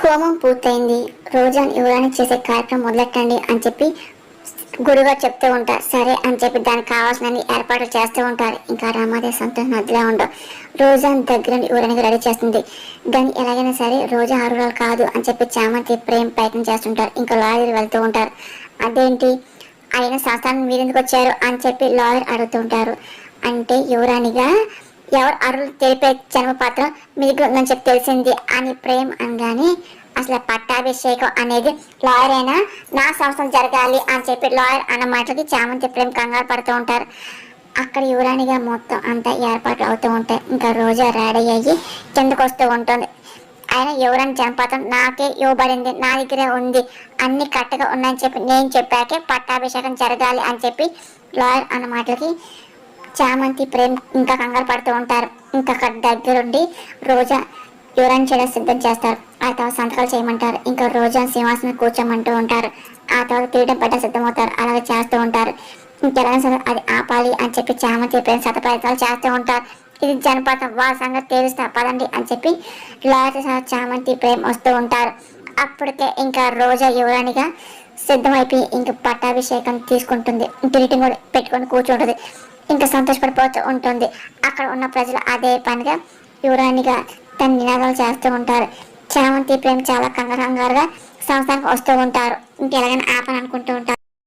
హోమం పూర్తయింది. రోజాని యువరానికి చేసే కార్యక్రమం మొదలెట్టండి అని చెప్పి గురుగారు చెప్తూ ఉంటారు. సరే అని చెప్పి దానికి కావాల్సిన ఏర్పాట్లు చేస్తూ ఉంటారు. ఇంకా రమాదేవి సంతోషం అదిలా ఉండవు. రోజాని దగ్గర యువరానికి రెడీ చేస్తుంది. దాన్ని ఎలాగైనా సరే రోజా అర్హురాలు కాదు అని చెప్పి చామంతి ప్రేమ ప్రయత్నం చేస్తుంటారు. ఇంకా లాయర్ వెళ్తూ ఉంటారు. అదేంటి ఆయన సంస్థానం మీరెందుకు వచ్చారు అని చెప్పి లాయర్ అడుగుతూ ఉంటారు. అంటే యువరాణిగా ఎవరు అర్హులు తెలిపే జన్మపత్రం మీకు ఉందని చెప్పి తెలిసింది అని ప్రేమ్ అనగానే అసలు పట్టాభిషేకం అనేది లాయర్ అయినా నా సంవత్సరం జరగాలి అని చెప్పి లాయర్ అన్న మాటలకి చామంతి ప్రేమ్ కంగారు పడుతూ ఉంటారు. అక్కడ యువరాణిగా మొత్తం అంతా ఏర్పాట్లు అవుతూ ఉంటాయి. ఇంకా రోజా రెడీ అయ్యి కిందకు వస్తూ ఉంటుంది. ఆయన యువరాణి జనపథం నాకే ఇవ్వబడింది, నా దగ్గరే ఉంది, అన్ని కరెక్ట్గా ఉన్నాయని చెప్పి నేను చెప్పాకే పట్టాభిషేకం జరగాలి అని చెప్పి లాయర్ అన్న మాటలకి చామంతి ప్రేమ్ ఇంకా కంగారు పడుతూ ఉంటారు. ఇంకా అక్కడ దగ్గరుండి రోజా యువరాణి చేయడం సిద్ధం చేస్తారు. ఆ తర్వాత సంతకాలు చేయమంటారు. ఇంకా రోజా సింహాసనం కూర్చోమంటూ ఉంటారు. ఆ తర్వాత తీయడం పెట్ట సిద్ధమవుతారు. అలాగే చేస్తూ ఉంటారు. ఇంకెలా సరే అది ఆపాలి అని చెప్పి చామంతి ప్రేమ్ శత ప్రయత్నాలు చేస్తూ ఉంటారు. ఇది జనపథం వాళ్ళ సంగతి తేలుస్తా పదండి అని చెప్పి లాయర్ చామంతి ప్రేమ్ వస్తూ ఉంటారు. అప్పటికే ఇంకా రోజా యువరాణిగా సిద్ధమైపోయి ఇంక పట్టాభిషేకం తీసుకుంటుంది. కిరీటం కూడా పెట్టుకొని కూర్చుంటుంది. ఇంకా సంతోషపడిపోతూ ఉంటుంది. అక్కడ ఉన్న ప్రజలు అదే పనిగా యువరాణిగా తన నినాదాలు చేస్తూ ఉంటారు. చామంతి ప్రేమ్ చాలా కంగారుగా సంస్థానికి వస్తూ ఉంటారు. ఇంకెలాగైనా ఆపని అనుకుంటూ ఉంటారు.